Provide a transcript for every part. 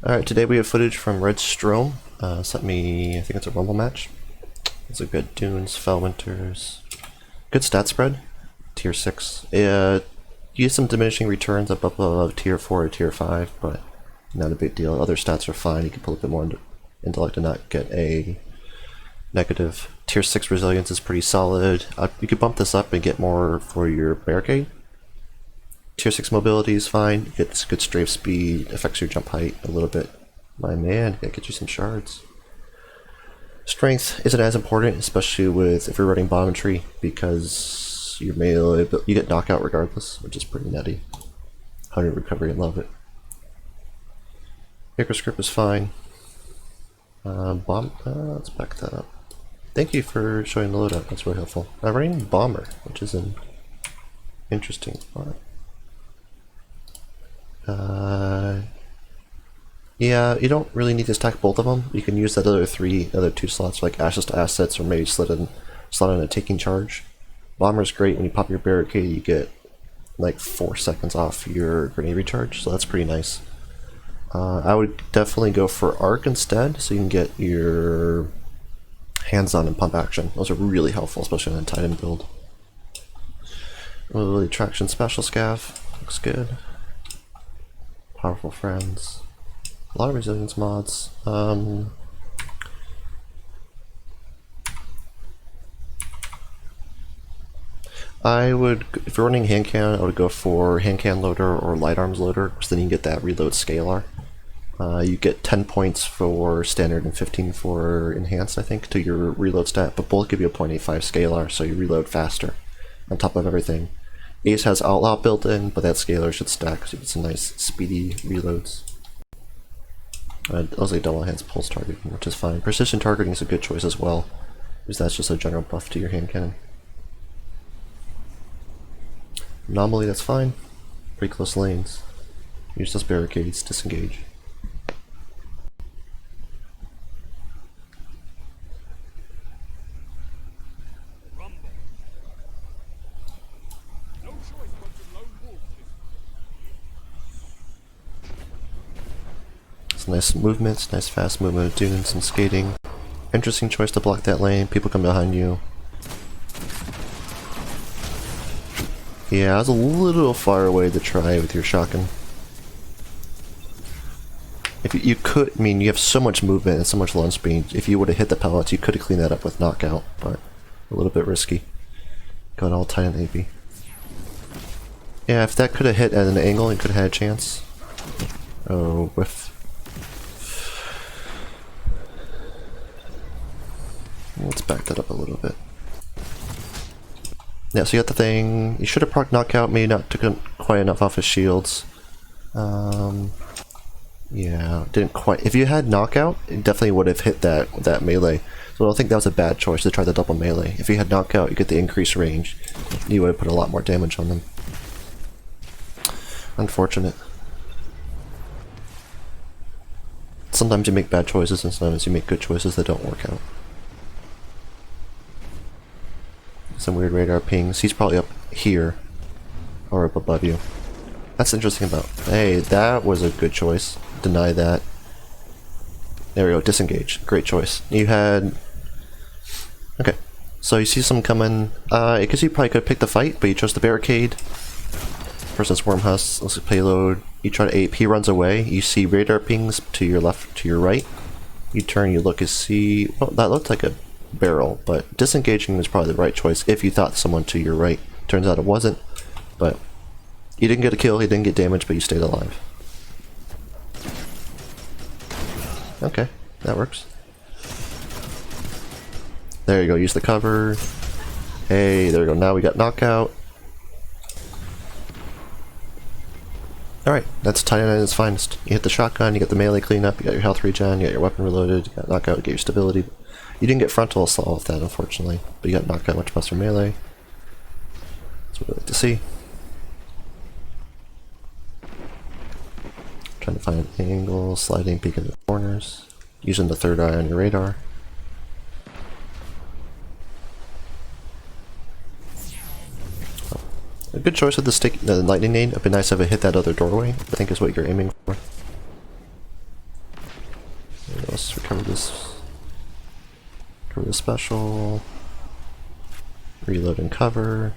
Alright, today we have footage from Redstrom. Sent me, I think it's a Rumble match. Those are good. Dunes, Fellwinters. Good stat spread. Tier 6. Use some diminishing returns up above Tier 4 or Tier 5, but not a big deal. Other stats are fine. You can pull a bit more intellect and not get a negative. Tier 6 resilience is pretty solid. You could bump this up and get more for your barricade. Tier 6 mobility is fine. You get good strafe speed, affects your jump height a little bit. My man, gotta get you some shards. Strength isn't as important, especially if you're running bomb tree, because your melee, you get knockout regardless, which is pretty nutty. 100 recovery, I love it. Script is fine. Let's back that up. Thank you for showing the loadout, that's really helpful. I'm running Bomber, which is an interesting spot. Yeah, you don't really need to stack both of them. You can use that other two slots like ashes to assets, or maybe slot in a taking charge. Bomber's great when you pop your barricade. You get like 4 seconds off your grenade recharge, so that's pretty nice. I would definitely go for arc instead, so you can get your hands-on and pump action. Those are really helpful, especially in a Titan build. Lily traction special scav looks good. Powerful friends. A lot of resilience mods. I would, if you're running hand cannon, I would go for hand cannon loader or light arms loader, because then you get that reload scalar. You get 10 points for standard and 15 for enhanced, I think, to your reload stat, but both give you a 0.85 scalar, so you reload faster on top of everything. Ace has outlaw built in, but that scalar should stack, so you get some nice speedy reloads. Also double hands pulse targeting, which is fine. Precision targeting is a good choice as well, because that's just a general buff to your hand cannon. Anomaly, that's fine. Pretty close lanes. Use those barricades, disengage. Some nice movements, nice fast movement, doing some skating. Interesting choice to block that lane. People come behind you. Yeah, I was a little far away to try with your shotgun. If you could, I mean, you have so much movement and so much launch speed. If you would have hit the pellets, you could have cleaned that up with knockout, but a little bit risky. Got all tight and AP. Yeah, if that could have hit at an angle, you could have had a chance. Oh, whiff. Let's back that up a little bit. Yeah, so you got the thing. You should have proc knockout, maybe not took quite enough off his shields. Yeah, didn't quite. If you had knockout, it definitely would have hit that melee. So I don't think that was a bad choice to try the double melee. If you had knockout, you get the increased range. You would have put a lot more damage on them. Unfortunate. Sometimes you make bad choices, and sometimes you make good choices that don't work out. Some weird radar pings. He's probably up here or up above you. That's interesting about. Hey, that was a good choice. Deny that. There we go. Disengage. Great choice. You had. Okay. So you see someone coming. Because you probably could have picked the fight, but you chose the barricade. Person's worm husk. Looks like payload. You try to ape. He runs away. You see radar pings to your left, to your right. You turn. You look and see. Well, that looked like a barrel, but disengaging was probably the right choice if you thought someone to your right. Turns out it wasn't, but you didn't get a kill, you didn't get damage, but you stayed alive. Okay, that works. There you go, use the cover. Hey, there we go, now we got knockout. Alright, that's Titan at its finest. You hit the shotgun, you get the melee cleanup, you got your health regen, you got your weapon reloaded, you got knockout, you get your stability. You didn't get frontal assault with that, unfortunately, but you got knockout much faster melee. That's what I like to see. Trying to find an angle, sliding, peek in the corners, using the third eye on your radar. Oh. A good choice with the lightning nade. It'd be nice if it hit that other doorway, I think is what you're aiming for. special. Reload and cover.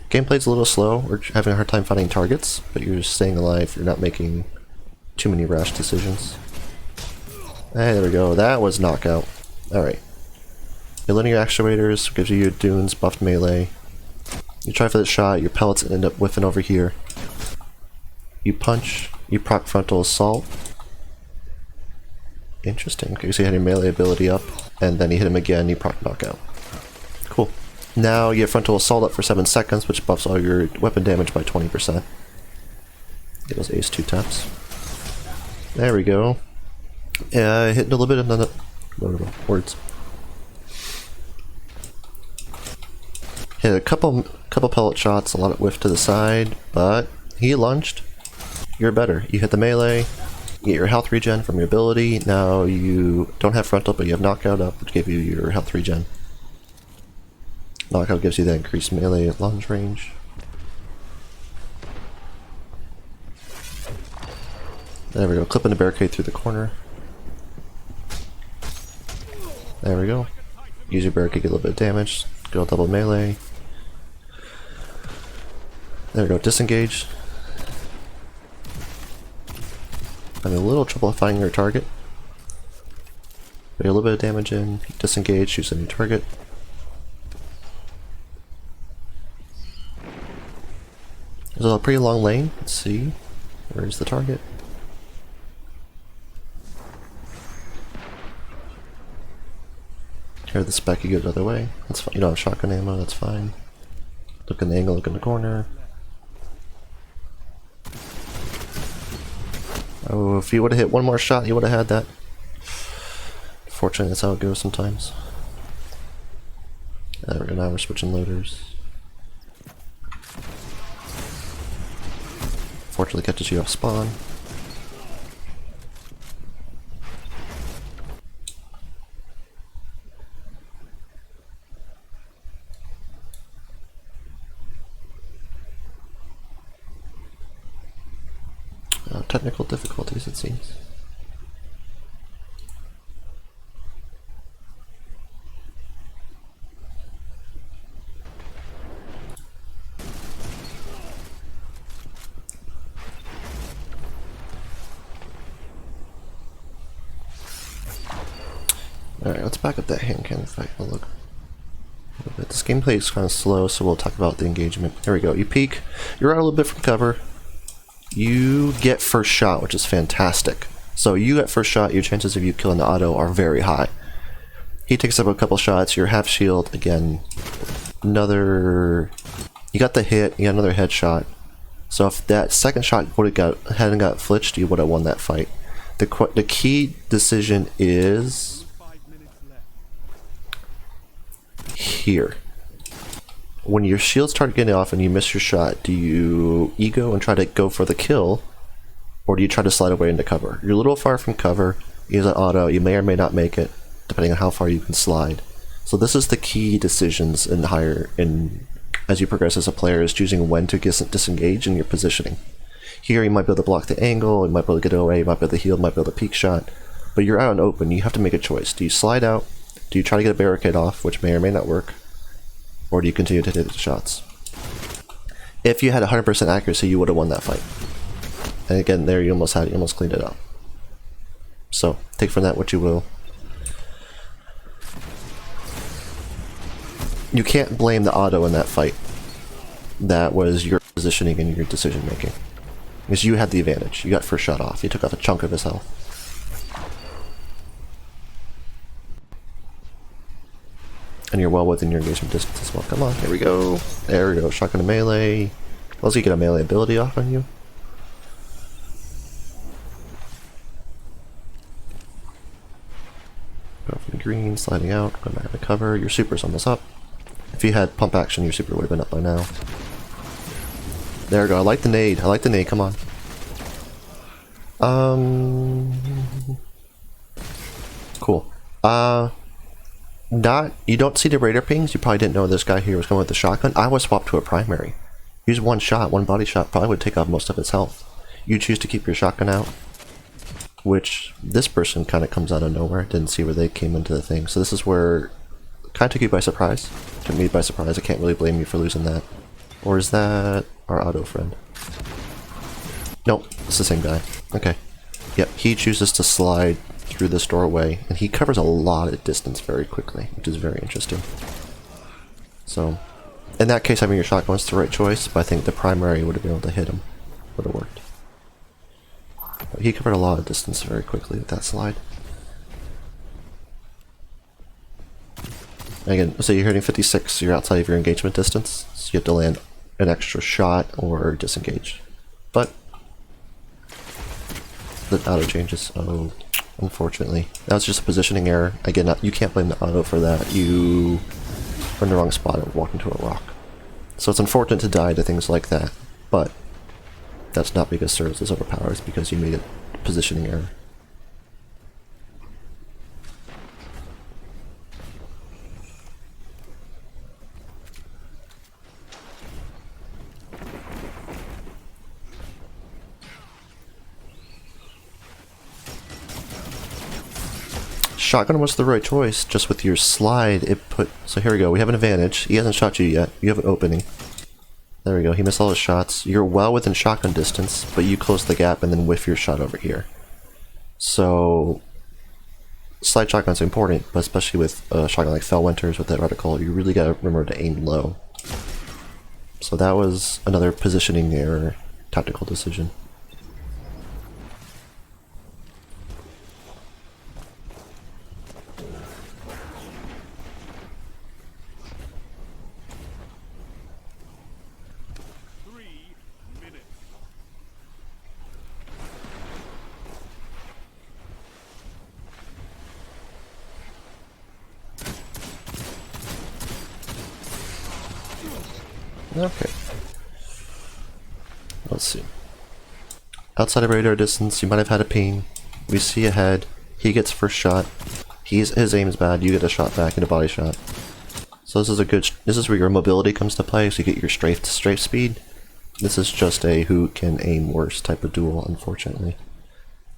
Gameplay's a little slow. We're having a hard time finding targets, but you're staying alive. You're not making too many rash decisions. Hey, there we go. That was knockout. Alright. Your linear actuators gives you your dunes, buffed melee. You try for the shot, your pellets end up whiffing over here. You punch, you proc frontal assault. Interesting, because you had your melee ability up, and then you hit him again, you proc knockout. Cool. Now you have frontal assault up for 7 seconds, which buffs all your weapon damage by 20%. Get those ace 2 taps. There we go. Yeah, hitting a little bit of the words. Hit a couple pellet shots, a lot of whiff to the side, but he lunged. You're better. You hit the melee, you get your health regen from your ability. Now you don't have frontal, but you have knockout up, which gave you your health regen. Knockout gives you that increased melee lunge range. There we go, clipping the barricade through the corner. There we go. Use your barricade, get a little bit of damage. Go double melee. There we go, disengage. Having a little trouble finding your target. Put a little bit of damage in, disengage, choose a new target. There's a pretty long lane. Let's see. Where's the target? Here, the spec, you go the other way. That's fine. You don't have shotgun ammo, that's fine. Look in the angle, look in the corner. Oh, if you would have hit one more shot, you would have had that. Fortunately, that's how it goes sometimes. There we go, now we're switching loaders. Fortunately, catches you off spawn. Technical difficulties, it seems. Alright, let's back up that hand cannon fight. We'll look a little bit. This gameplay is kind of slow, so we'll talk about the engagement. There we go. You peek. You're out a little bit from cover. You get first shot, which is fantastic. So you get first shot, your chances of you killing the auto are very high. He takes up a couple shots, your half shield, again, another... You got the hit, you got another headshot. So if that second shot hadn't got flitched, you would have won that fight. The key decision is... here. When your shields start getting off and you miss your shot, do you ego and try to go for the kill, or do you try to slide away into cover? You're a little far from cover, you use an auto, you may or may not make it, depending on how far you can slide. So this is the key decisions as you progress as a player, is choosing when to disengage in your positioning. Here you might be able to block the angle, you might be able to get away, you might be able to heal, you might be able to peek shot, but you're out and open, you have to make a choice. Do you slide out? Do you try to get a barricade off, which may or may not work? Or do you continue to hit the shots? If you had 100% accuracy, you would have won that fight. And again, there you almost cleaned it up. So, take from that what you will. You can't blame the auto in that fight. That was your positioning and your decision making. Because you had the advantage. You got first shot off. You took off a chunk of his health. And you're well within your engagement distance as well. Come on, here we go. There we go. Shotgun to melee. Also, you get a melee ability off on you. Go from the green, sliding out, go back to cover. Your super's almost up. If you had pump action, your super would have been up by now. There we go. I like the nade. I like the nade. Come on. Cool. You don't see the radar pings. You probably didn't know this guy here was coming with the shotgun. I would swap to a primary. Use one shot, one body shot, probably would take off most of its health. You choose to keep your shotgun out, which this person kind of comes out of nowhere. Didn't see where they came into the thing. So this is where Kind of took you by surprise. Took me by surprise. I can't really blame you for losing that. Or is that our auto friend? Nope, it's the same guy. Okay. Yep, he chooses to slide through this doorway, and he covers a lot of distance very quickly, which is very interesting. So, in that case, having your shotgun's the right choice, but I think the primary would have been able to hit him. Would have worked. But he covered a lot of distance very quickly with that slide. Again, so you're hitting 56, so you're outside of your engagement distance, so you have to land an extra shot or disengage. But the auto changes. Oh, unfortunately. That was just a positioning error. Again, you can't blame the auto for that. You were in the wrong spot and walked into a rock. So it's unfortunate to die to things like that, but that's not because Surge is overpowered, it's because you made a positioning error. Shotgun was the right choice, just with your slide, it put... So here we go, we have an advantage. He hasn't shot you yet, you have an opening. There we go, he missed all his shots. You're well within shotgun distance, but you close the gap and then whiff your shot over here. So... Slide shotgun's important, but especially with a shotgun like Fellwinter's with that reticle, you really gotta remember to aim low. So that was another positioning error, tactical decision. Okay. Let's see. Outside of radar distance, you might have had a ping. We see ahead. He gets first shot. His aim is bad. You get a shot back and a body shot. So this is a good. This is where your mobility comes to play. So you get your strafe speed. This is just a who can aim worse type of duel, unfortunately.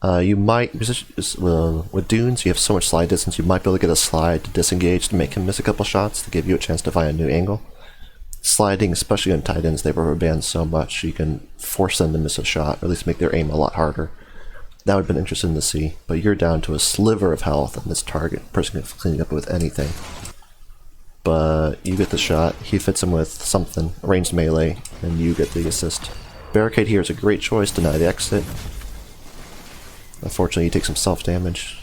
You might with dunes. You have so much slide distance. You might be able to get a slide to disengage to make him miss a couple shots to give you a chance to find a new angle. Sliding, especially on tight ends, they rubber band so much you can force them to miss a shot, or at least make their aim a lot harder. That would have been interesting to see, but you're down to a sliver of health and this target person can clean up with anything. But you get the shot, he fits him with something, ranged melee, and you get the assist. Barricade here is a great choice, deny the exit. Unfortunately, you take some self-damage,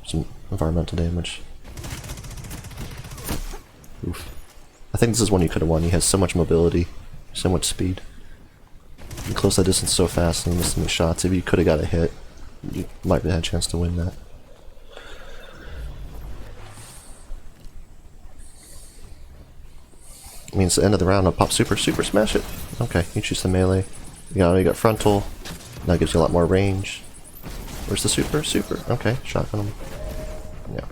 some environmental damage. Oof. I think this is one you could have won. He has so much mobility, so much speed. You close that distance so fast and you miss so many shots. If you could have got a hit, you might have had a chance to win that. It means the end of the round. I'll pop super smash it. Okay, you choose the melee. You got frontal. That gives you a lot more range. Where's the super? Okay, shotgun him. Yeah.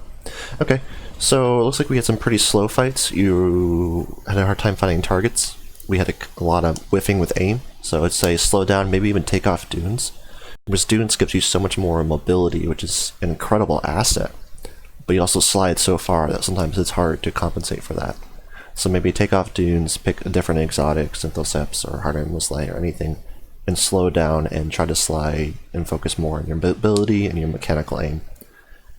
Okay. So, it looks like we had some pretty slow fights. You had a hard time finding targets. We had a lot of whiffing with aim. So, I'd say slow down, maybe even take off dunes. Because dunes gives you so much more mobility, which is an incredible asset. But you also slide so far that sometimes it's hard to compensate for that. So maybe take off dunes, pick a different exotic, Synthoceps or Hard Endless Light or anything, and slow down and try to slide and focus more on your mobility and your mechanical aim.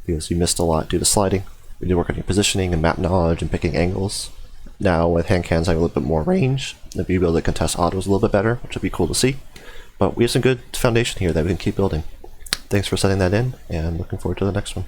Because you missed a lot due to sliding. We did work on your positioning and map knowledge and picking angles. Now with hand cannons having a little bit more range, you'll be able to contest autos a little bit better, which would be cool to see. But we have some good foundation here that we can keep building. Thanks for setting that in, and looking forward to the next one.